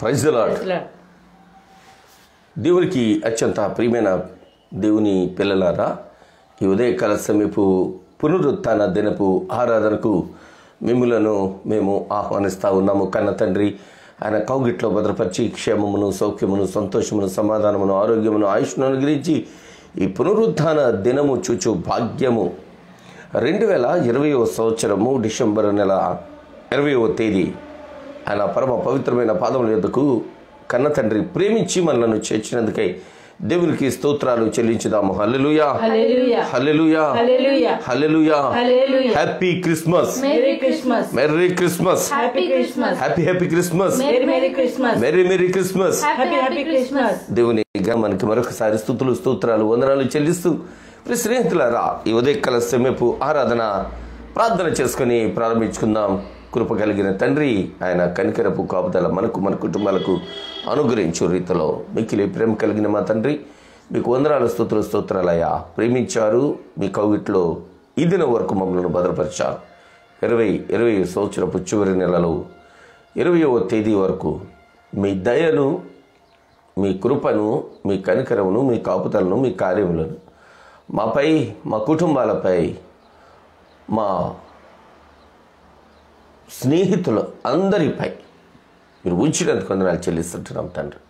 Praise the lord. దేవునికి అత్యంత ప్రియమైన దేవుని పిల్లలారా, ఈ ఉదయకాల సమయపు పునరుత్థాన దినపు ఆరాధనకు మిమ్ములను మేము ఆహ్వానిస్తూ ఉన్నాము. కన్న తండ్రి ఆయన కౌగిట్లో భద్రపరిచి క్షేమమును, సౌఖ్యమును, సంతోషమును, సమాధానమును, ఆరోగ్యమును, ఆయుష్ను అనుగ్రహించి ఈ పునరుత్థాన దినము చూచు భాగ్యము 2020వ సంవత్సరము డిసెంబర్ నెల 20వ తేదీ ఆయన పరమ పవిత్రమైన పాదముల యొద్దకు కన్న తండ్రి ప్రేమించి మనలను చేర్చినందుకై దేవునికి స్తోత్రాలు చెల్లించుదాము. Hallelujah, hallelujah, hallelujah. Happy Christmas, merry Christmas, merry Christmas, happy Christmas, happy happy Christmas, merry Christmas, merry merry Christmas, happy happy Christmas. దేవుని మనకి మరొకసారి స్తుతులు, స్తోత్రాలు, వందనాలు చెల్లిస్తూ స్నేహితులారా, ఈ ఉదయకాల సమయపు ఆరాధన ప్రార్థన చేసుకుని ప్రారంభించుకుందాం. కృప కలిగిన తండ్రి ఆయన కనికరపు కాపుదల మనకు, మన కుటుంబాలకు అనుగ్రహించు రీతిలో మిక్కిలి ప్రేమ కలిగిన మా తండ్రి, మీకు వందనాలు, స్తుతులు, స్తోత్రాలయ్యా. ప్రేమించారు, మీ కౌగిట్లో ఈ దినం వరకు మమ్మల్ని భద్రపరిచారు. 2020 సంవత్సరపు చివరి నెలలో 20వ తేదీ వరకు మీ దయను, మీ కృపను, మీ కనికరమును, మీ కాపుదలను, మీ కార్యములను మాపై, మా కుటుంబాలపై, మా స్నేహితులు అందరిపై మీరు ఉంచినందుకు వందనాలు చెల్లిస్తుంటున్నాం తండ్రి.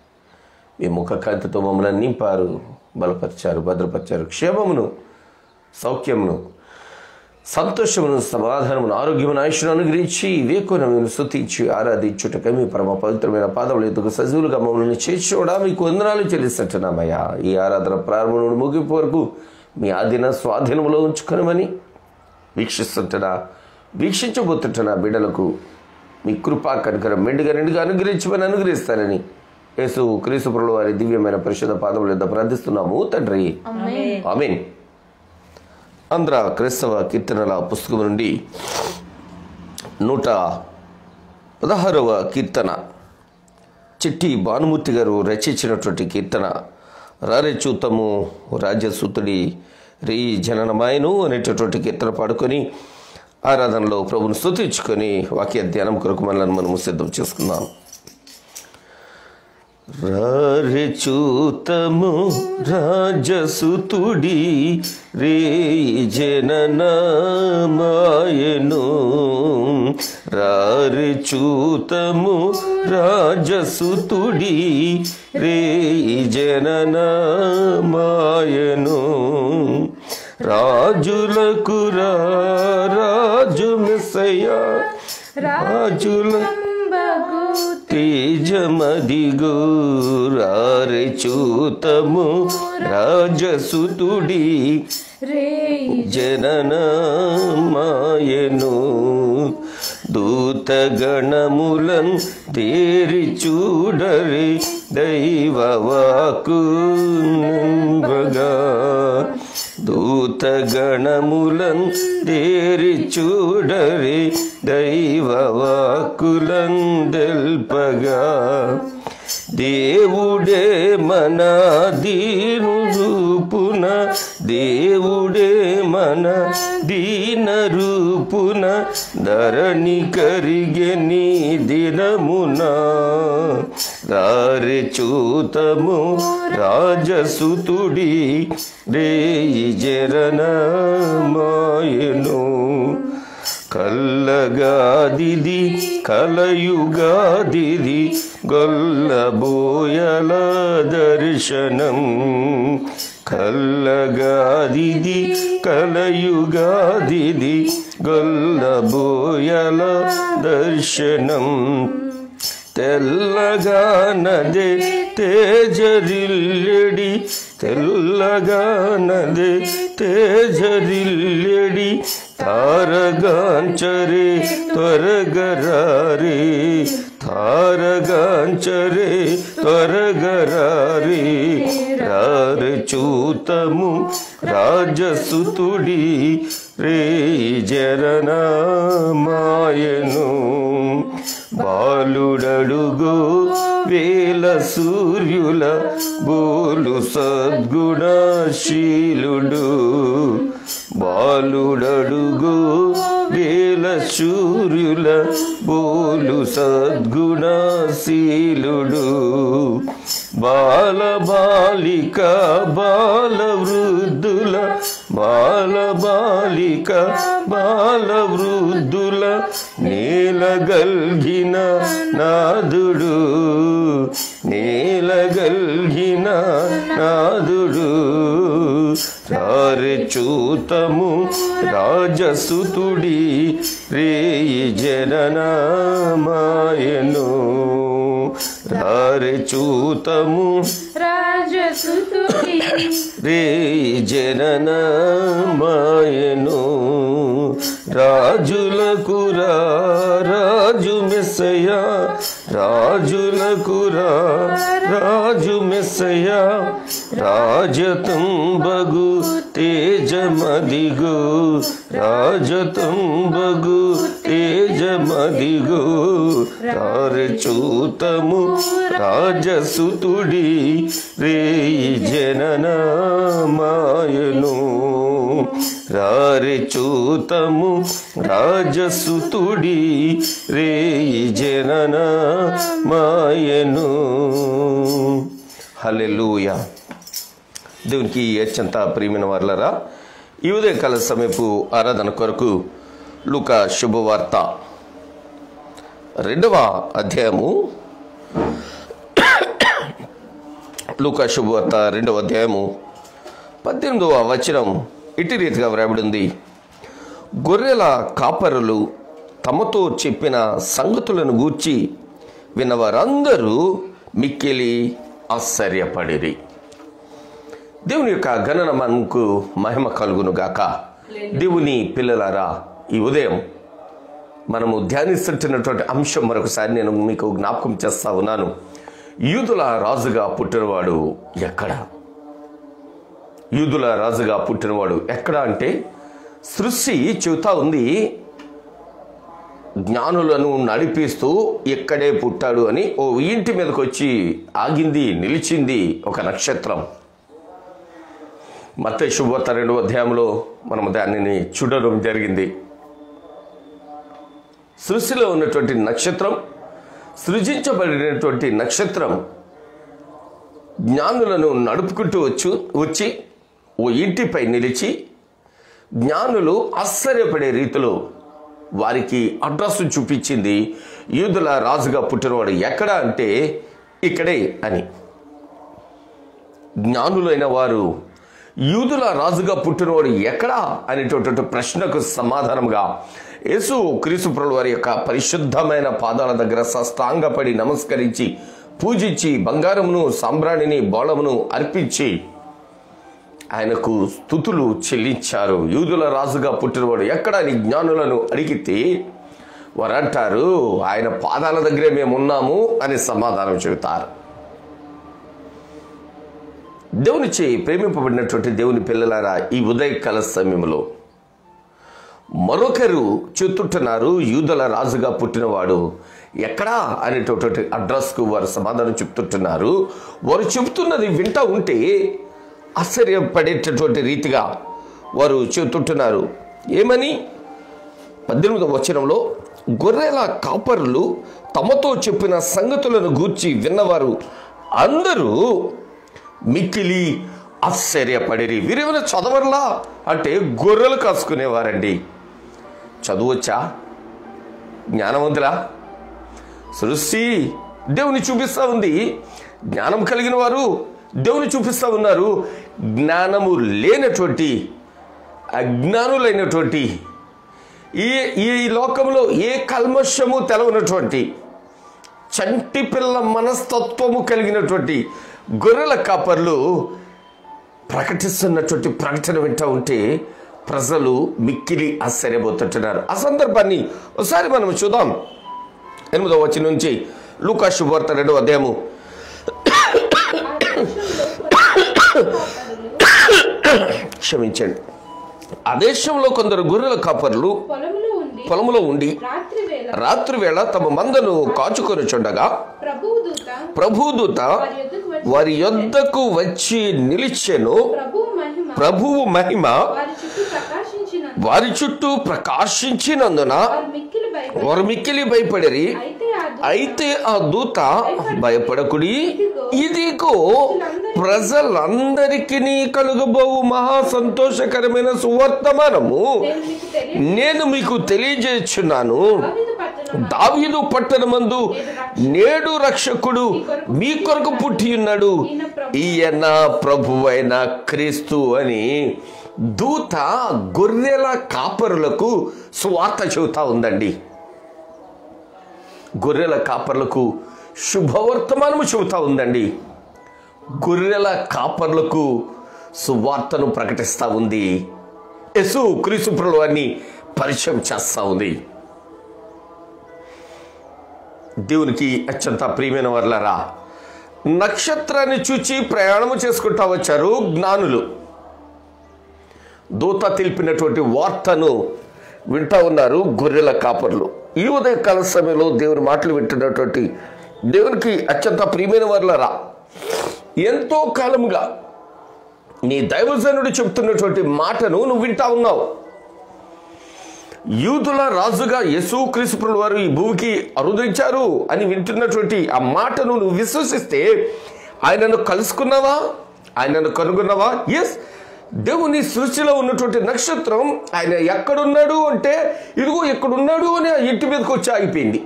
మీ ముఖకాంతితో మమ్మల్ని నింపారు, బలపరిచారు, భద్రపరిచారు. క్షేమమును, సౌఖ్యమును, సంతోషమును, సమాధానమును, ఆరోగ్యమును, ఆయుష్ను అనుగ్రహించి వేకున మేము స్తుతించి ఆరాధించుటకై మీ పరమ పవిత్రమైన పాదముల యొద్దకు సజీవులుగా మమ్మల్ని చేర్చోడా మీకు వందనాలు చెల్లిస్తుంటున్నామయ్యా. ఈ ఆరాధన ప్రారంభం ముగింపు వరకు మీ ఆధీన స్వాధీనంలో ఉంచుకొనమని వీక్షించబోతుంటున్న బిడ్డలకు మీ కృపా కనికరం మెండుగా నిండుగా అనుగ్రహించమని అనుగ్రహిస్తారని యేసు క్రీస్తు ప్రభువు వారి దివ్యమైన పరిశుద్ధ పాదముల యొద్ద ప్రార్థిస్తున్నాము తండ్రి, ఆమేన్. ఆంధ్ర క్రైస్తవ కీర్తనల పుస్తకం నుండి 116వ కీర్తన, చిట్టి భానుమూర్తి గారు రచించినటువంటి కీర్తన. రారే చూతము రాజ్యసూతుడి రీ జననమాయను అనేటటువంటి కీర్తన పాడుకొని ఆరాధనలో ప్రభుని స్తుతించుకొని వాక్య ధ్యానం కొరకు మనము సిద్ధం చేసుకుందాం. రారే చూతము రాజసుతుడి రే జననమాయను, రారే చూతము రాజసుతుడి రే జననమాయను, రాజులకు రాజు మెస్సయ్యా, రాజుల తేజమదిగో, రారే చూతము రాజసుతుడి జననమాయను, దూతగణములను తేరి చూడరే దైవవాకు నంబగా, దూతగణములను తేరి చూడరే దైవవాకులందెల్పగా, దేవుడే మన దీను రూపున, దేవుడే మన దీన రూపున, ధరణి కరిగెని దినమున, రారే చూతము రాజసుతుడి రే జననమాయను, కల్లగాదిది కలయుగాదిది గొల్లబోయల దర్శనం, కల్లగాదిది కలయుగాదిది గొల్లబోయల దర్శనం, తెల్లగానదే తేజరిల్లెడి, తెల్లగానదే తేజరిల్లెడి, తారగాంచరే త్వరగరారే, తారగాంచరే త్వరగరారే, రారే చూతము రాజసుతుడి రే జననమాయను, బాలుడడుగో వేల సూర్యుల బోలు సద్గుణశీలుడు, బాలుడడుగో వేల సూర్యుల బోలు సద్గుణశీలుడు, బాల బాలిక బాల వృద్ధుల, బాల బాలిక బాల వృద్ధుల నేలగల్గిన నాదుడు, నేలగల్గిన నాదుడు. రారె చూతము రాజసుతుడి రేయి జననమాయను, రారె చూతము రాజసుతుడి రేయి జననమాయను. రాజులకు రాజు మెస్సయ, రాజులకు రాజు మెస్సయ, రాజతంబగు తేజమదిగో, రాజతంబగు తేజమదిగో. రారె చూతము రాజసుతుడి రేయి జననమాయను, రారె చూతము రాజసుతుడి రేయి జననమాయను. హల్లెలూయా. దేవునికి అత్యంత ప్రియమైన వారలారా, ఈ ఉదయకాల సమయపు ఆరాధన కొరకు లూకా శుభవార్త 2వ అధ్యాయము, లూకా శుభవార్త 2వ అధ్యాయము 18వ వచనం ఇటు రీతిగా వ్రాయబడింది. గొర్రెల కాపరులు తమతో చెప్పిన సంగతులను గూర్చి విన్నవారందరూ మిక్కిలి ఆశ్చర్యపడిరి. దేవుని యొక్క గణనకు మహిమ కలుగును గాక. దేవుని పిల్లలారా, ఈ ఉదయం మనము ధ్యానిస్తున్నటువంటి అంశం మరొకసారి నేను మీకు జ్ఞాపకం చేస్తా ఉన్నాను. యూదుల రాజుగా పుట్టినవాడు ఎక్కడ? యూదుల రాజుగా పుట్టినవాడు ఎక్కడ అంటే, సృష్టి చెబుతా ఉంది జ్ఞానులను నడిపిస్తూ ఇక్కడే పుట్టాడు అని. ఓ ఇంటి మీదకి వచ్చి ఆగింది, నిలిచింది ఒక నక్షత్రం. మత్తయి శుభవార్త 2వ అధ్యాయంలో మనము దానిని చూడడం జరిగింది. సృష్టిలో ఉన్నటువంటి నక్షత్రం, సృజించబడినటువంటి నక్షత్రం జ్ఞానులను నడుపుకుంటూ వచ్చి ఓ ఇంటిపై నిలిచి జ్ఞానులు ఆశ్చర్యపడే రీతిలో వారికి అడ్రస్ చూపించింది. యూదుల రాజుగా పుట్టినవాడు ఎక్కడ అంటే ఇక్కడే అని. జ్ఞానులైన వారు యూదుల రాజుగా పుట్టినవాడు ఎక్కడా అనేటటువంటి ప్రశ్నకు సమాధానంగా యేసు క్రీస్తు ప్రభువు వారి యొక్క పరిశుద్ధమైన పాదాల దగ్గర సాష్టాంగపడి నమస్కరించి పూజించి బంగారమును సాంబ్రాణిని బోళమును అర్పించి ఆయనకు స్తుతులు చెల్లించారు. యూదుల రాజుగా పుట్టినవాడు ఎక్కడ అని జ్ఞానులను అడిగితే వారు అంటారు, ఆయన పాదాల దగ్గరే మేము ఉన్నాము అని సమాధానం చెబుతారు. దేవునిచే ప్రేమింపబడినటువంటి దేవుని పిల్లలారా, ఈ ఉదయకాల సమయంలో మరొకరు చెప్తుంటున్నారు, యూదుల రాజుగా పుట్టినవాడు ఎక్కడా అనేటటువంటి అడ్రస్కు వారు సమాధానం చెప్తుంటున్నారు. వారు చెబుతున్నది వింటా ఉంటే ఆశ్చర్యపడేటటువంటి రీతిగా వారు చెబుతుంటున్నారు. ఏమని? 18వ వచనంలో, గొర్రెల కాపరులు తమతో చెప్పిన సంగతులను గూర్చి విన్నవారు అందరూ మిక్కిలి ఆశ్చర్యపడిరి. వీరేమైనా చదవర్లా అంటే గొర్రెలు కాసుకునేవారండి. చదువచ్చా? జ్ఞానవంతులా? సృష్టి దేవుని చూపిస్తూ ఉంది. జ్ఞానం కలిగిన వారు దేవుని చూపిస్తూ ఉన్నారు. జ్ఞానము లేనటువంటి అజ్ఞానులైనటువంటి ఈ లోకంలో ఏ కల్మషము తెలవనటువంటి చంటి పిల్ల మనస్తత్వము కలిగినటువంటి గొర్రెల కాపర్లు ప్రకటిస్తున్నటువంటి ప్రకటన వింటూ ఉంటే ప్రజలు మిక్కిలి ఆశ్చర్యపోతుంటున్నారు. ఆ సందర్భాన్ని ఒకసారి మనం చూద్దాం. 8వ వచనం నుంచి లూకా శుభవార్త 2వ అధ్యాయము. క్షమించండి. ఆ దేశంలో కొందరు గొర్రెల కాపర్లు పొలములో ఉండి రాత్రివేళ తమ మందను కాచుకొనుచుండగా ప్రభుదూత వారి యొద్దకు వచ్చి నిలిచెను. ప్రభువు మహిమ వారి చుట్టూ ప్రకాశించినందున వారు మిక్కిలి భయపడిరి. అయితే ఆ దూత, భయపడకుడి, ఇదిగో ప్రజలందరికీ కలుగబోవు మహా సంతోషకరమైన సువర్తమానము నేను మీకు తెలియజేస్తున్నాను. దావీదు పట్టణమందు నేడు రక్షకుడు మీ కొరకు పుట్టి ఉన్నాడు, ఈయన ప్రభువైన క్రీస్తు అని దూత గొర్రెల కాపరులకు సువార్త చెబుతా ఉందండి. గొర్రెల కాపర్లకు శుభవర్తమానము చెబుతా ఉందండి. గొర్రెల కాపర్లకు సువార్తను ప్రకటిస్తూ ఉంది. యేసు క్రీస్తు ప్రభువుని పరిచయం చేస్తూ ఉంది. దేవునికి అత్యంత ప్రియమైన వారలారా, నక్షత్రాన్ని చూచి ప్రయాణము చేసుకుంటా వచ్చారు జ్ఞానులు. దూత తెలిపినటువంటి వార్తను వింటా ఉన్నారు గొర్రెల కాపర్లు. ఈ ఉదయకాల సమయంలో దేవుని మాటలు వింటున్నటువంటి దేవునికి అత్యంత ప్రియమైన వారలారా, ఎంతో కాలముగా నీ దైవజనుడు చెబుతున్నటువంటి మాటను నువ్వు వింటా ఉన్నావు. యూదుల రాజుగా యేసుక్రీస్తు ప్రభువు వారు ఈ భూమికి అవతరించారు అని వింటున్నటువంటి ఆ మాటను నువ్వు విశ్వసిస్తే ఆయనను కలుసుకున్నావా? ఆయనను కనుగొన్నావా? ఎస్, దేవుని సృష్టిలో ఉన్నటువంటి నక్షత్రం ఆయన ఎక్కడున్నాడు అంటే ఇదిగో ఎక్కడున్నాడు అని ఆ ఇంటి మీదకి వచ్చి ఆగిపోయింది.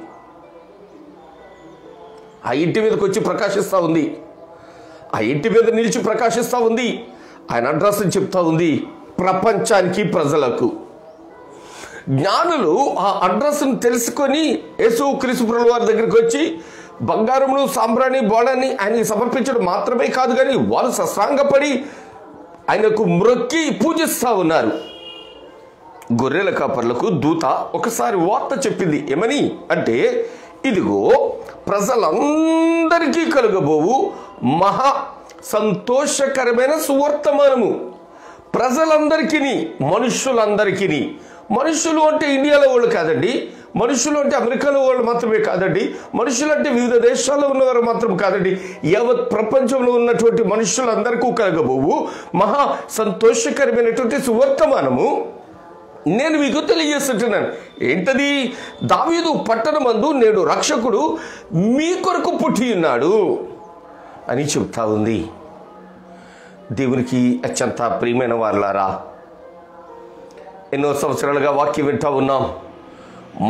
ఆ ఇంటి మీదకి వచ్చి ప్రకాశిస్తూ ఉంది. ఆ ఇంటి మీద నిలిచి ప్రకాశిస్తూ ఉంది. ఆయన అడ్రస్ చెప్తా ఉంది ప్రపంచానికి, ప్రజలకు. జ్ఞానులు ఆ అడ్రస్ను తెలుసుకొని యేసుక్రీస్తు ప్రభువు వారి దగ్గరికి వచ్చి బంగారమును, సాంబ్రాణి, బోళాన్ని ఆయనకి సమర్పించడం మాత్రమే కాదు, కానీ వారు సస్రాంగపడి ఆయనకు మ్రొక్కి పూజిస్తూ ఉన్నారు. గొర్రెల కాపర్లకు దూత ఒకసారి వార్త చెప్పింది. ఏమని అంటే, ఇదిగో ప్రజలందరికీ కలుగబోవు మహా సంతోషకరమైన సువర్తమానము. ప్రజలందరికీ, మనుషులందరికీ. మనుషులు అంటే ఇండియాలో వాళ్ళు కాదండి, మనుషులు అంటే అమెరికాలో వాళ్ళు మాత్రమే కాదండి, మనుషులు అంటే వివిధ దేశాల్లో ఉన్నవారు మాత్రం కాదండి, యావత్ ప్రపంచంలో ఉన్నటువంటి మనుషులందరికీ కలగబోవు మహా సంతోషకరమైనటువంటి సువర్తమానము నేను మీకు తెలియజేస్తున్నాను. ఏంటది? దావీదు పట్టణమందు నేడు రక్షకుడు మీ కొరకు పుట్టి ఉన్నాడు అని చెప్తా ఉంది. దేవునికి అత్యంత ప్రియమైన వారలారా, ఎన్నో సంవత్సరాలుగా వాక్యం వింటా ఉన్నాం.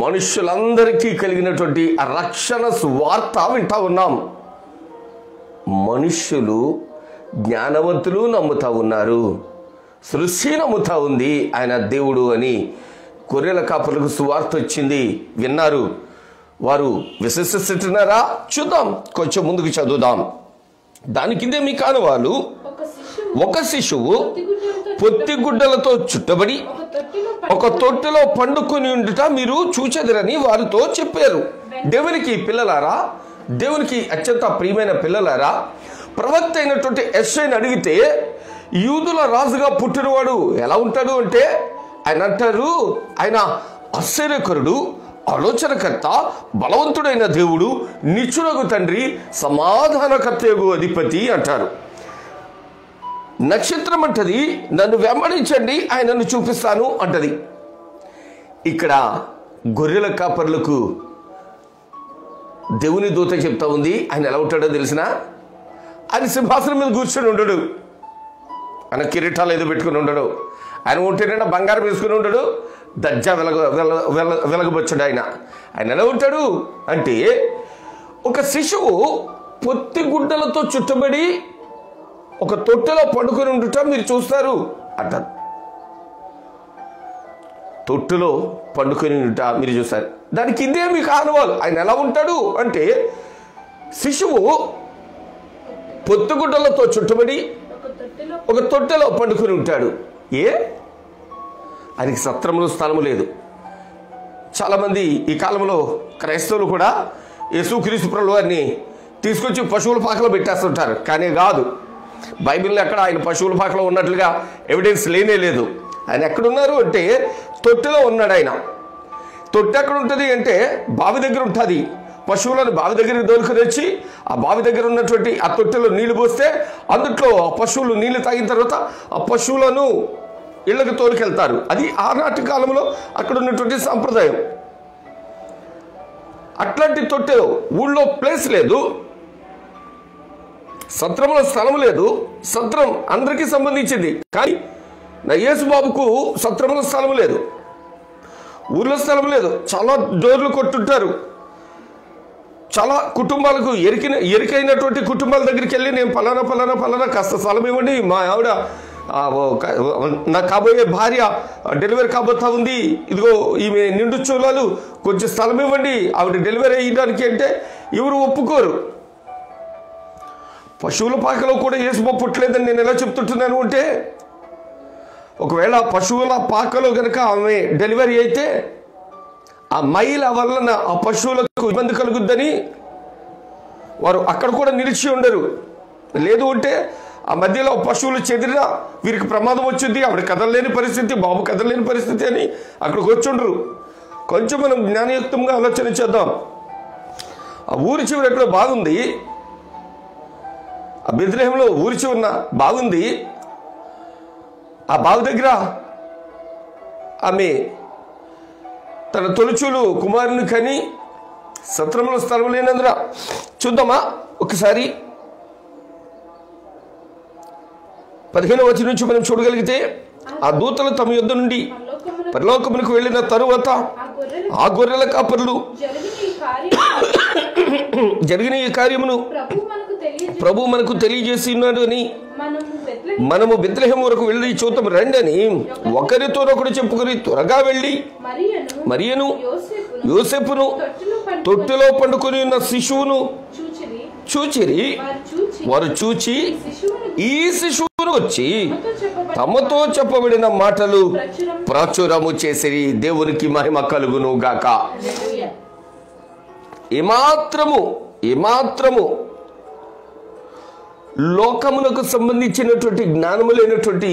మనుషులందరికీ కలిగినటువంటి ఆ రక్షణ సువార్త వింటా ఉన్నాం. మనుష్యులు, జ్ఞానవంతులు నమ్ముతా ఉన్నారు, సృష్టి నమ్ముతా ఉంది ఆయన దేవుడు అని. గొర్రెల కాపరులకు సువార్త వచ్చింది, విన్నారు. వారు విశ్వసిస్తున్నారా? చూద్దాం, కొంచెం ముందుకు చదువుదాం. దాని కిందే మీ కానవాళ్ళు, ఒక శిశువు పొత్తిగుడ్డలతో చుట్టబడి ఒక తొట్టెలో పండుకొని ఉండుట మీరు చూచెదరని వారితో చెప్పారు. దేవునికి పిల్లలారా, దేవునికి అత్యంత ప్రియమైన పిల్లలారా, ప్రవక్త అయినటువంటి యెషయాను అడిగితే యూదుల రాజుగా పుట్టినవాడు ఎలా ఉంటాడు అంటే ఆయన అంటారు, ఆయన ఆశ్చర్యకరుడు, ఆలోచనకర్త, బలవంతుడైన దేవుడు, నిత్యుడగు తండ్రి, సమాధానకర్తయగు అధిపతి అంటారు. నక్షత్రం అంటది, నన్ను వెంబడించండి, ఆయనను చూపిస్తాను అంటది. ఇక్కడ గొర్రెల కాపర్లకు దేవుని దూత చెప్తా ఉంది ఆయన ఎలా ఉంటాడో తెలిసిన? ఆయన సింహాసనం మీద కూర్చొని ఉండడు, ఆయన కిరీటాలు ఏదో పెట్టుకుని ఉండడు, ఆయన ఒంటినిండా బంగారం వేసుకుని ఉండడు, దర్జా వెలగబొచ్చాడు ఆయన. ఆయన ఎలా ఉంటాడు అంటే ఒక శిశువు పొత్తి గుడ్డలతో చుట్టబడి ఒక తొట్టెలో పండుకొని ఉండుట మీరు చూస్తారు అంటారు. తొట్టులో పండుకొని ఉండుట మీరు చూస్తారు. దానికి ఇదే మీకు ఆనవాలు. ఆయన ఎలా ఉంటాడు అంటే శిశువు పొత్తిగుడ్డలతో చుట్టబడి ఒక తొట్టెలో పండుకొని ఉంటాడు. ఆయనకి సత్రంలో స్థలము లేదు. చాలామంది ఈ కాలంలో క్రైస్తవులు కూడా యేసుక్రీస్తు ప్రభువు వారిని తీసుకొచ్చి పశువుల పాకలో పెట్టేస్తుంటారు. కానీ కాదు, బైబిల్లో ఎక్కడ ఆయన పశువుల పాకలో ఉన్నట్లుగా ఎవిడెన్స్ లేనే లేదు. ఆయన ఎక్కడున్నారు అంటే తొట్టెలో ఉన్నాడు. ఆయన తొట్టె ఎక్కడ ఉంటుంది అంటే బావి దగ్గర ఉంటుంది. పశువులను బావి దగ్గరికి దొరికి తెచ్చి ఆ బావి దగ్గర ఉన్నటువంటి ఆ తొట్టెలో నీళ్లు పోస్తే అందుట్లో ఆ పశువులు నీళ్లు తాగిన తర్వాత ఆ పశువులను ఇళ్ళకి తోలుకెళ్తారు. అది ఆనాటి కాలంలో అక్కడ ఉన్నటువంటి సాంప్రదాయం. అట్లాంటి తొట్టె ఊళ్ళో ప్లేస్ లేదు, సత్రంలో స్థలం లేదు. సత్రం అందరికీ సంబంధించింది, కానీ నా యేసుబాబుకు సత్రంలో స్థలం లేదు, ఊర్లో స్థలం లేదు. చాలా డోర్లు కొట్టుంటారు. చాలా కుటుంబాలకు ఎరికైనటువంటి కుటుంబాల దగ్గరికి వెళ్ళి నేను పలానా కాస్త స్థలం ఇవ్వండి, మా ఆవిడ నా కాబోయే భార్య డెలివరీ కాబోతా ఉంది, ఇదిగో ఈమె నిండు చూలాలు, కొంచెం స్థలం ఇవ్వండి ఆవిడ డెలివరీ అయ్యడానికి అంటే ఎవరు ఒప్పుకోరు. పశువుల పాకలో కూడా యేసుబాబు పుట్టలేదని నేను ఎలా చెప్తుంటున్నాను అంటే, ఒకవేళ పశువుల పాకలో కనుక ఆమె డెలివరీ అయితే ఆ మైల వలన ఆ పశువులకు ఇబ్బంది కలుగుద్దని వారు అక్కడ కూడా నిలిచి ఉండరు. లేదు అంటే ఆ మధ్యలో పశువులు చెదిరినా వీరికి ప్రమాదం వచ్చింది, ఆవిడ కదలలేని పరిస్థితి, బాబు కదలలేని పరిస్థితి అని అక్కడికి వచ్చుండరు. కొంచెం మనం జ్ఞానయుక్తంగా ఆలోచన చేద్దాం. ఆ ఊరి చివరి ఎక్కడో బాగుంది, ఆ బెత్లెహేములో ఊరి చివరన బాగుంది. ఆ బావి దగ్గర ఆమె తన తొలిచూలు కుమారుని కని సత్రంలో స్థలం లేనందున, చూద్దామా ఒకసారి 15వ వచనం నుంచి మనం చూడగలిగితే, ఆ దూతలు తమ యుద్ధ నుండి పరలోకమునకు వెళ్ళిన తరువాత ఆ గొర్రెల కాపరులు జరిగిన ఈ కార్యమును ప్రభు మనకు తెలియజేసి ఉన్నాడు అని మనము బెత్లెహేము వరకు వెళ్ళి చూద్దాం రండి అని ఒకరితోనొకడు చెప్పుకొని త్వరగా వెళ్ళి మరియను యోసేపును తొట్టిలో పండుకొని ఉన్న శిశువును చూచిరి. వారు చూచి ఈ శిశువును వచ్చి తమతో చెప్పబడిన మాటలు ప్రచురము చేసిరి. దేవునికి మహిమ కలుగును గాక. ఏమాత్రము లోకమునకు సంబంధించినటువంటి జ్ఞానము లేనటువంటి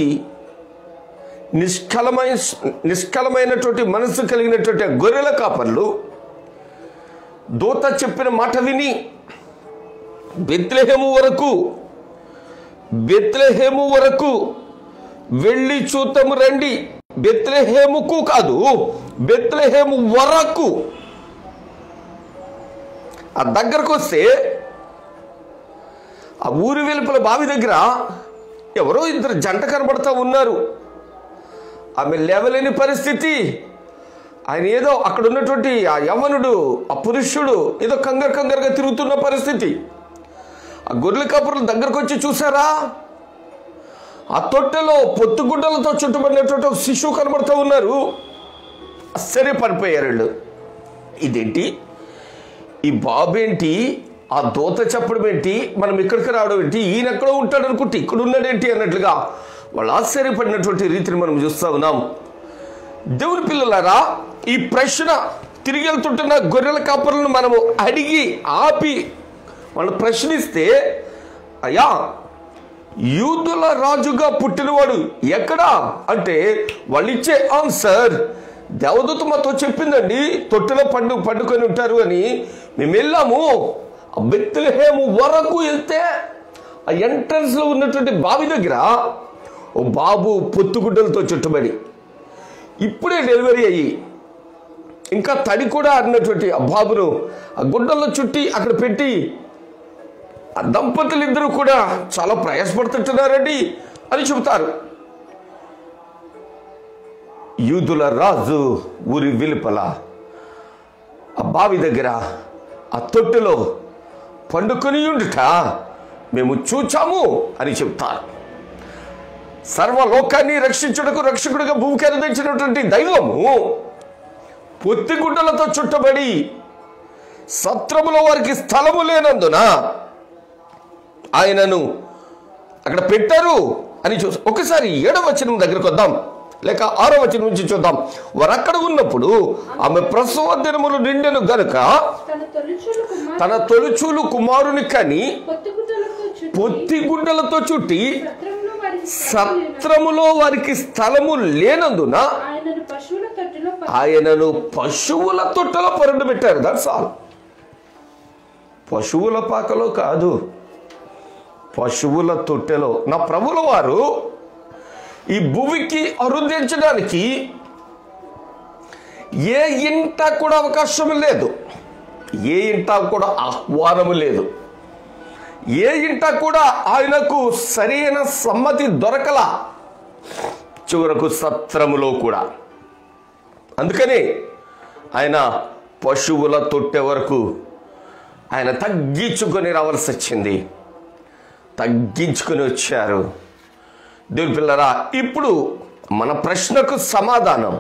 నిష్కలమైనటువంటి మనసు కలిగినటువంటి గొర్రెల కాపర్లు దూత చెప్పిన మాట విని బెత్లెహేము వరకు వెళ్ళి చూద్దాము రండి. బెత్లెహేముకు కాదు, బెత్లెహేము వరకు. ఆ దగ్గరకు వస్తే ఆ ఊరి వెలుపల బావి దగ్గర ఎవరో ఇద్దరు జంట కనబడతా ఉన్నారు. ఆమె లేవలేని పరిస్థితి. ఆయన ఏదో అక్కడ ఉన్నటువంటి ఆ యవ్వనుడు, ఆ పురుషుడు ఏదో కంగారుగా తిరుగుతున్న పరిస్థితి. ఆ గొర్రెల కాపరులు దగ్గరకు వచ్చి చూసారా, ఆ తొట్టెలో పొత్తుగుడ్డలతో చుట్టుబడినటువంటి ఒక శిశువు కనబడుతూ ఉన్నారు. ఆశ్చర్యపడిపోయారు వీళ్ళు. ఇదేంటి, ఈ బాబు ఏంటి, ఆ దూత చెప్పడం ఏంటి, మనం ఇక్కడికి రావడం ఏంటి, ఈయన ఎక్కడో ఉంటాడు అనుకుంటే ఇక్కడ ఉన్నాడేంటి అన్నట్లుగా వాళ్ళు ఆశ్చర్యపడినటువంటి రీతిని మనం చూస్తూ ఉన్నాం. దేవుని పిల్లలారా, ఈ ప్రశ్న తిరిగి వెళ్తుంటున్న గొర్రెల కాపరులను మనము అడిగి ఆపి వాళ్ళు ప్రశ్నిస్తే, అయ్యా యూదుల రాజుగా పుట్టినవాడు ఎక్కడా అంటే వాళ్ళు ఇచ్చే ఆన్సర్, దేవదూత మాతో చెప్పిందండి తొట్టెలో పండుకొని ఉంటారు అని. మేము వెళ్ళాము, బెత్లెహేము వరకు వెళ్తే ఆ ఎంట్రన్స్ లో ఉన్నటువంటి బావి దగ్గర ఓ బాబు పొత్తుగుడ్డలతో చుట్టుబడి ఇప్పుడే డెలివరీ అయ్యి ఇంకా తడి కూడా అన్నటువంటి ఆ బాబును ఆ గుడ్డల్లో చుట్టి అక్కడ పెట్టి ఆ దంపతులు ఇద్దరు కూడా చాలా ప్రయాసపడుతుంటున్నారండి అని చెబుతారు. యూదుల రాజు ఊరి వెలుపల ఆ బావి దగ్గర ఆ తొట్టెలో పండుకొని ఉండుట మేము చూచాము అని చెప్తారు. సర్వలోకాన్ని రక్షించుటకు రక్షకుడిగా భూమికి అనుదించినటువంటి దైవము పొత్తిగుడ్డలతో చుట్టబడి సత్రములో వారికి స్థలము లేనందున ఆయనను అక్కడ పెట్టారు అని చూసి ఒకసారి 7వ వచనం దగ్గరకు వద్దాం, లేక 6వ వచనం నుంచి చూద్దాం. వారు అక్కడ ఉన్నప్పుడు ఆమె ప్రసవ దినములు నిండెను గనుక తన తొలిచూలు కుమారుని కని పొత్తిగుడ్డలతో చుట్టి సత్రములో వారికి స్థలము లేనందున ఆయనను పశువుల తొట్టెలో పరుండబెట్టారు. That's all. పశువుల పాకలో కాదు, పశువుల తొట్టెలో. నా ప్రభుల వారు ఈ భూమికి అరుదించడానికి ఏ ఇంట కూడా అవకాశం లేదు, ఏ ఇంట కూడా ఆహ్వానము లేదు, ఏ ఇంట కూడా ఆయనకు సరైన సమ్మతి దొరకల, చివరకు సత్రములో కూడా. అందుకని ఆయన పశువుల తొట్టె వరకు ఆయన తగ్గించుకొని రావాల్సి వచ్చింది. తగ్గించుకొని వచ్చారు. దేవుని పిల్లరా, ఇప్పుడు మన ప్రశ్నకు సమాధానం,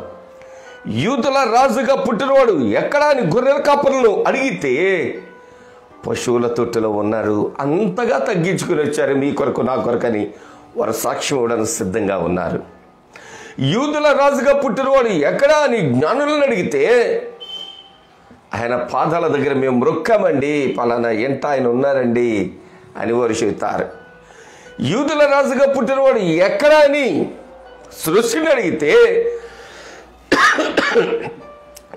యూదుల రాజుగా పుట్టినవాడు ఎక్కడా అని గొర్రెల కాపరులను అడిగితే పశువుల తొట్టెలో ఉన్నారు. అంతగా తగ్గించుకుని వచ్చారు, మీ కొరకు నా కొరకని వారు సాక్ష్యం ఇవ్వడానికి సిద్ధంగా ఉన్నారు. యూదుల రాజుగా పుట్టినవాడు ఎక్కడా అని జ్ఞానులను అడిగితే ఆయన పాదాల దగ్గర మేము మొక్కామండి, పలానా ఎంట ఆయన ఉన్నారండి అని వారు చెబుతారు. యూదుల రాజుగా పుట్టినవాడు ఎక్కడా అని సృష్టిని అడిగితే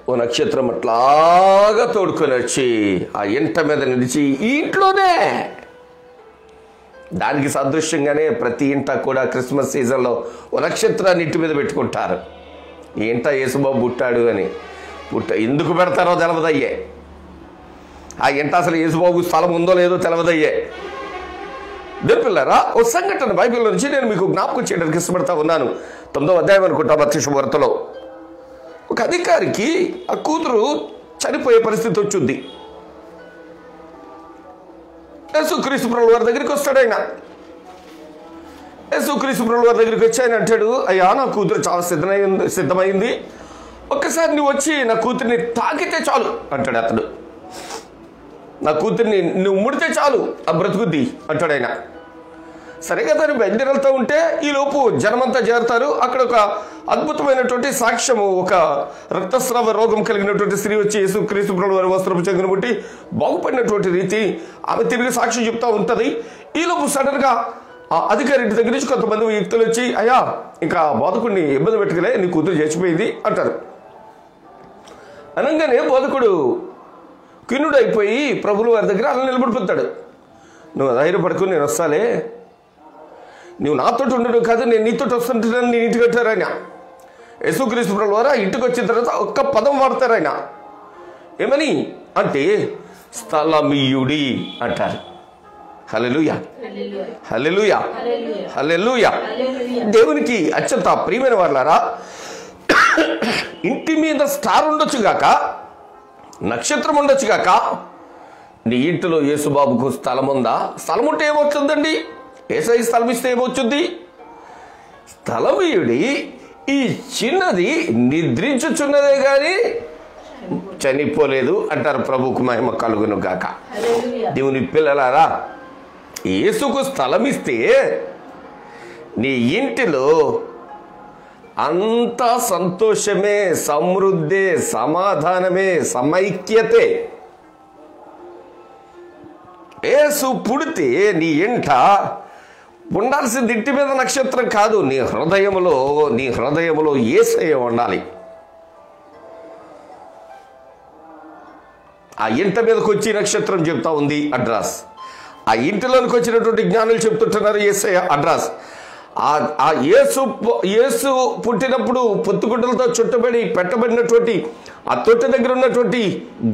ఓ నక్షత్రం అట్లాగా తోడుకొని వచ్చి ఆ ఎంట మీద నిలిచి ఈ ఇంట్లోనే, దానికి సాదృశ్యంగానే ప్రతి ఇంట కూడా క్రిస్మస్ సీజన్లో ఓ నక్షత్రాన్ని ఇంటి మీద పెట్టుకుంటారు. ఈ ఇంట యేసుబాబు పుట్టాడు అని. ఎందుకు పెడతారో తెలవదయ్యే. ఆ ఇంట అసలు యేసుబాబు స్థలం ఉందో లేదో తెలవదయ్యే. దేవుని పిల్లరా, ఓ సంఘటన బైబిల్లో నుంచి నేను మీకు జ్ఞాపకం చేయడానికి ఇష్టపడతా ఉన్నాను. 9వ అధ్యాయం అనుకుంటా మత్తయి శుభవార్తలో ఒక అధికారికి ఆ కూతురు చనిపోయే పరిస్థితి వచ్చింది. యేసుక్రీస్తు ప్రభువు వారి దగ్గరికి వస్తాడు ఆయన. యేసుక్రీస్తు ప్రభువు వారి దగ్గరికి వచ్చి ఆయన అంటాడు, అయ్యా నా కూతురు చాలా సిద్ధమైంది, ఒక్కసారి నువ్వు వచ్చి నా కూతుర్ని తాకితే చాలు అంటాడు అతడు. నా కూతుర్ని నువ్వు ముడితే చాలు ఆ బ్రతుకుద్ది అంటాడు ఆయన. సరే కదా అని బయలుదేరుతూ ఉంటే ఈలోపు జనమంతా చేరుతారు. అక్కడ ఒక అద్భుతమైనటువంటి సాక్ష్యము, ఒక రక్తస్రావ రోగం కలిగినటువంటి స్త్రీ వచ్చి యేసుక్రీస్తు ప్రభువు వారి వస్త్రపు చెంగును బట్టి బాగుపడినటువంటి రీతి ఆమె తిరిగి సాక్ష్యం చెప్తా ఉంటుంది. ఈలోపు సడన్గా ఆ అధికారి ఇంటి దగ్గర నుంచి కొంతమంది వ్యక్తులు వచ్చి, అయ్యా ఇంకా బోధకుడిని ఇబ్బంది పెట్టుకులే, నీ కూతురు చచ్చిపోయింది అంటారు. అనగానే బోధకుడు కిన్నుడు అయిపోయి ప్రభువుల వారి దగ్గర అలా నిలబడిపోతాడు. నువ్వు ధైర్యపడుకుని నేను వస్తాలే, నువ్వు నాతో ఉండడం కాదు, నేను నీతో వస్తుంటానని నేను ఇంటికి వచ్చారు ఆయన. యేసుక్రీస్తు ప్రభువు వారు ఇంటికి వచ్చిన తర్వాత ఒక్క పదం వాడతారు ఆయన. ఏమని అంటే స్థలమీయుడి అంటారు. హల్లెలూయా, హల్లెలూయా, హల్లెలూయా. దేవునికి అత్యంత ప్రియమైన వాళ్ళారా, ఇంటి మీద స్టార్ ఉండొచ్చు గాక, నక్షత్రం ఉండొచ్చు గాక, నీ ఇంటిలో యేసుబాబుకు స్థలం ఉందా? స్థలం ఉంటే ఏమవుతుందండి? యేసయ్య స్థలం ఇస్తే ఏమవుతుంది? స్థలమీయుడి ఈ చిన్నది నిద్రించుచున్నదే గాని చనిపోలేదు అంటారు. ప్రభువుకు మహిమ కలుగును గాక. దేవుని పిల్లలారా, యేసుకు స్థలం ఇస్తే నీ ఇంటిలో అంత సంతోషమే, సమృద్ధి, సమాధానమే, సమైక్యతే. యేసు పుడితే నీ ఇంట ఉండాల్సింది ఇంటి మీద నక్షత్రం కాదు, నీ హృదయములో యేసయ్య ఉండాలి. ఆ ఇంట మీదకి వచ్చి నక్షత్రం చెప్తా ఉంది అడ్రస్. ఆ ఇంటిలోనికి వచ్చినటువంటి జ్ఞానులు చెప్తుంటున్నారు యేసయ్య అడ్రస్. ఆ యేసు పుట్టినప్పుడు పొత్తుగుడ్డలతో చుట్టబడి పెట్టబడినటువంటి ఆ తొట్టె దగ్గర ఉన్నటువంటి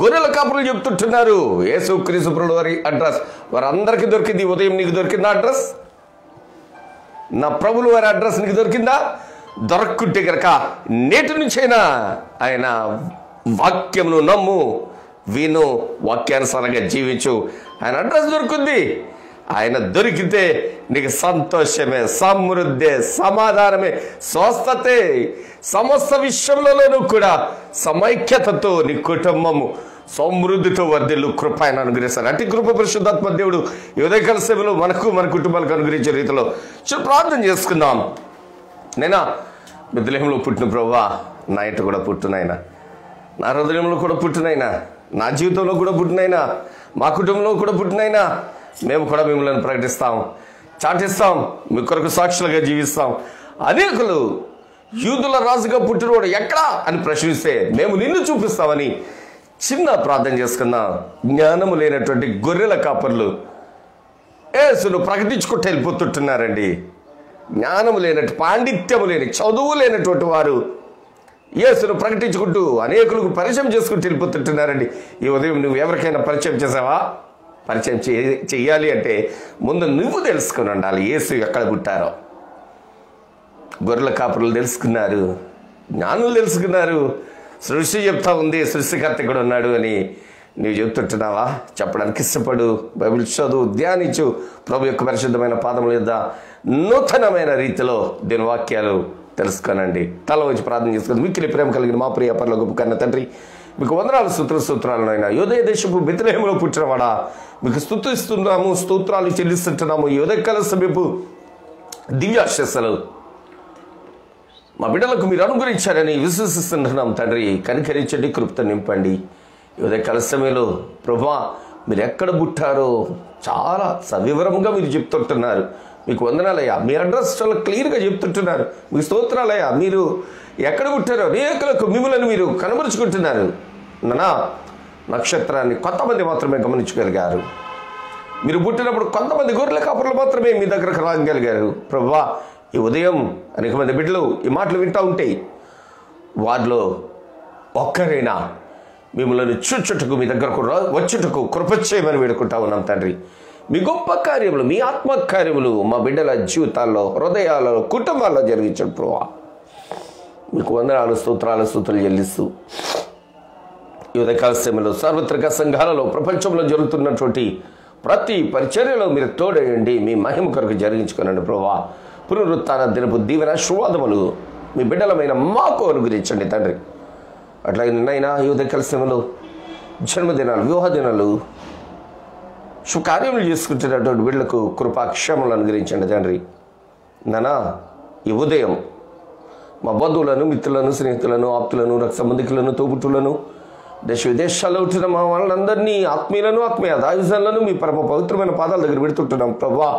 గొర్రెల కాపులు చెప్తుంటున్నారు యేసుక్రీస్తు ప్రభువు వారి అడ్రస్. వారందరికీ దొరికింది. ఉదయం నీకు దొరికిందా అడ్రస్? నా ప్రభువుల వారి అడ్రస్ నీకు దొరికిందా? దొరక్కుంటే కనుక నేటి నుంచైనా ఆయన వాక్యమును నమ్ము, విను, వాక్యానుసారంగా జీవించు. ఆయన అడ్రస్ దొరుకుతుంది. ఆయన దొరికితే నీకు సంతోషమే, సమృద్ధి, సమాధానమే, స్వస్థతే. సమస్త విషయంలోనూ కూడా సమైక్యతతో నీ కుటుంబము సమృద్ధితో వర్ధిల్లు కృప ఆయన అనుగ్రహిస్తారు. అటు కృప పరిశుద్ధాత్మ దేవుడు ఉదయకాల సేవలో మనకు మన కుటుంబాలకు అనుగ్రహించే రీతిలో ప్రార్థన చేసుకుందాం. నేనా బెత్లెహేములో పుట్టిన ప్రభువా, నా ఇంట కూడా పుట్టినైనా, నా హృదయంలో కూడా పుట్టినైనా, నా జీవితంలో కూడా పుట్టినైనా, మా కుటుంబంలో కూడా పుట్టినైనా, మేము కూడా మిమ్మల్ని ప్రకటిస్తాం, చాటిస్తాం, మీ కొరకు సాక్షులుగా జీవిస్తాం. అనేకులు యూదుల రాజుగా పుట్టినవాడు ఎక్కడా అని ప్రశ్నిస్తే మేము నిన్ను చూపిస్తామని చిన్న ప్రార్థన చేసుకున్నాం. జ్ఞానము లేనటువంటి గొర్రెల కాపర్లు యేసును ప్రకటించుకుంటూ వెళ్ళిపోతుంటున్నారండి. జ్ఞానము లేనట్టు, పాండిత్యము లేని, చదువు లేనటువంటి వారు యేసును ప్రకటించుకుంటూ అనేకులకు పరిచయం చేసుకుంటూ వెళ్ళిపోతుంటున్నారండి. ఈ ఉదయం నువ్వు ఎవరికైనా పరిచయం చేసావా? పరిచయం చెయ్యాలి అంటే ముందు నువ్వు తెలుసుకుని ఉండాలి యేసు ఎక్కడ పుట్టారో. గొర్రెల కాపురులు తెలుసుకున్నారు, జ్ఞానులు తెలుసుకున్నారు, సృష్టి చెప్తా ఉంది సృష్టికర్త కూడా ఉన్నాడు అని నీవు చెప్తుంటున్నావా? చెప్పడానికి ఇష్టపడు, బైబిల్ చదువు, ధ్యానించు, ప్రభు యొక్క పరిశుద్ధమైన పాదముల యొద్ద నూతనమైన రీతిలో దీని వాక్యాలు తెలుసుకోనండి. తల వచ్చి ప్రార్థన చేసుకుని, మిక్కిలి ప్రేమ కలిగిన మా ప్రియ పరలోకపు కన్న తండ్రి, మీకు వందనాలు స్తోత్రాలను అయినా యోదయ దేశపు బెత్లెహేములో పుట్టినవాడా మీకు స్తుతిస్తున్నాము, స్తోత్రాలు చెల్లిస్తుంటున్నాము. ఈ ఉదయకాల సమయపు దివ్యాశస్సులు మా బిడ్డలకు మీరు అనుగ్రహించారని విశ్వసిస్తున్నాం తండ్రి. కనికరించండి, కృపతో నింపండి. ఈ ఉదయకాల సమయంలో ప్రభువా మీరు ఎక్కడ పుట్టారో చాలా సవివరంగా మీరు చెప్తుంటున్నారు. మీకు వందనాలయ్యా. మీ అడ్రస్ చాలా క్లియర్గా చెప్తుంటున్నారు. మీకు స్తోత్రాలయ్యా. మీరు ఎక్కడ పుట్టారో అనేకులకు మిమ్మల్ని మీరు కనబరుచుకుంటున్నారు. నానా నక్షత్రాన్ని కొంతమంది మాత్రమే గమనించగలిగారు. మీరు పుట్టినప్పుడు కొంతమంది గొర్రెల కాపురులు మాత్రమే మీ దగ్గరకు రాగలిగారు. ప్రభువా ఈ ఉదయం అనేక మంది బిడ్డలు ఈ మాటలు వింటూ ఉంటే వారిలో ఒక్కరైనా మిమ్మల్ని చూచుటకు, మీ దగ్గరకు వచ్చుటకు కృప చేయమని వేడుకుంటా ఉన్నాం తండ్రి. మీ గొప్ప కార్యములు, మీ ఆత్మ కార్యములు మా బిడ్డల జీవితాల్లో, హృదయాలలో, కుటుంబాల్లో జరిగించండి ప్రభువా. మీకు వందనాలు, స్తోత్రాలు చెల్లిస్తూ ఈ ఉదయకాల సమయంలో సార్వత్రిక సంఘాలలో ప్రపంచంలో జరుగుతున్నటువంటి ప్రతి పరిచర్యలో మీరు తోడేయండి, మీ మహిమ కొరకు జరిగించుకోనండి ప్రభువా. పునరుత్థాన దినపు దీవెన ఆశీర్వాదములు మీ బిడ్డలమైన మాకు అనుగ్రహించండి తండ్రి. అట్లాగే నిన్నైనా ఈ ఉదయకాల సమయంలో జన్మదినాలు, వివాహ దినాలు, శుభకార్యములు చేసుకుంటున్నటువంటి వీళ్లకు కృపాక్షేమలు అనుగ్రహించండి తండ్రి. నానా ఈ ఉదయం మా బంధువులను, మిత్రులను, స్నేహితులను, ఆప్తులను, రక్త సంబంధికులను, తోబుట్టులను, దేశ విదేశాల్లో ఉంటున్న మా వాళ్ళందరినీ, ఆత్మీయులను, ఆత్మీయ దావిజనులను మీ పరమ పవిత్రమైన పాదాల దగ్గర పెడుతుంటున్నాం ప్రభువా.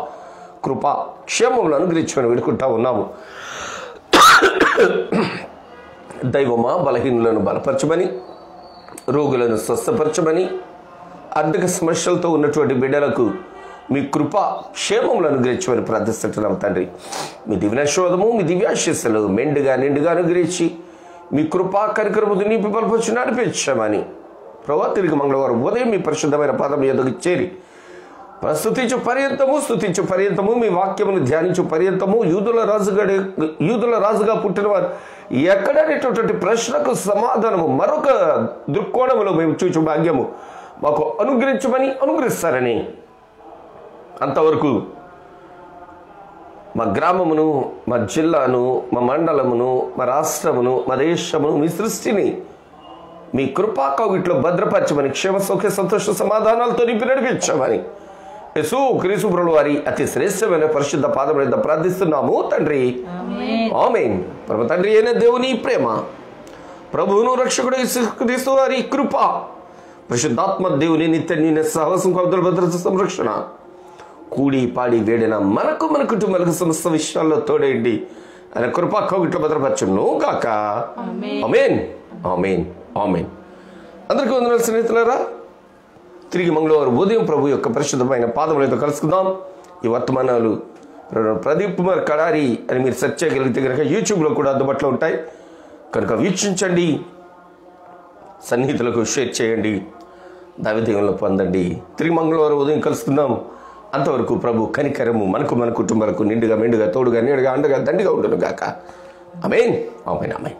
కృపా క్షేమములు అనుగ్రహించుకొని వేడుకుంటా ఉన్నాము. దైవమా బలహీనులను బలపరచమని, రోగులను స్వస్థపరచమని, ఆర్థిక సమస్యలతో ఉన్నటువంటి బిడ్డలకు మీ కృప క్షేమములు అనుగ్రహించమని ప్రార్థిస్తుంటున్నాం తండ్రి. మీ దివ్యాశీర్వాదము, మీ దివ్యాశీస్సులు మెండుగా నిండుగా అనుగ్రహించి మీ కృపా కరికరము నింపి బలపరిచి నడిపించామని ప్రభా తిరిగి మంగళవారం ఉదయం మీ పరిశుద్ధమైన పాదం ఎదుగు చేరి స్తుతించు పర్యంతము మీ వాక్యమును ధ్యానించు పర్యంతము యూదుల రాజుగా పుట్టినవారు ఎక్కడనేటటువంటి ప్రశ్నకు సమాధానము మరొక దృక్కోణములో మేము చూచు భాగ్యము మాకు అనుగ్రహిస్తారని, అంతవరకు మా గ్రామమును, మా జిల్లాను, మా మండలమును, మా రాష్ట్రమును, మా దేశమును, మీ సృష్టిని మీ కృపా కౌగిట్లో భద్రపరచమని, క్షేమ సౌఖ్య సంతోష సమాధానాలతో నింపి నడిపించమని యేసు క్రీస్తు ప్రభువు వారి అతి శ్రేష్టమైన పరిశుద్ధ పాదముల యొద్ద ప్రార్థిస్తున్నాము తండ్రి. ఆమేన్. ప్రభు తండ్రి అయిన దేవుని ప్రేమ, ప్రభువును రక్షకుడు యేసుక్రీస్తు వారి కృప, పరిశుద్ధాత్మ దేవుని నిత్య సహవాసం, కాపుదల, భద్రత, సంరక్షణ కూడి పాడి వేడిన మనకు, మన కుటుంబాలకు సమస్త విషయాల్లో తోడేయండి. ఆయన కృపా కౌగిట్లో భద్రపరచును గాక. ఆమేన్, ఆమేన్, ఆమేన్. అందరికీ వందనాలు స్నేహితులారా. తిరిగి మంగళవారం ఉదయం ప్రభు యొక్క పరిశుద్ధమైన పాదములతో కలుసుకుందాం. ఈ వర్తమానాలు ప్రదీప్ కుమార్ కడారి అని మీరు సెర్చ్ చేయగలిగితే కనుక యూట్యూబ్లో కూడా అందుబాటులో ఉంటాయి కనుక వీక్షించండి, సన్నిహితులకు షేర్ చేయండి, దైవదీవెనలు పొందండి. తిరిగి మంగళవారం ఉదయం కలుసుకుందాం. అంతవరకు ప్రభు కనికరము మనకు, మన కుటుంబాలకు నిండుగా మెండుగా తోడుగా నీడుగా అండగా దండిగా ఉండును గాక. ఆమేన్, ఆమేన్, ఆమేన్.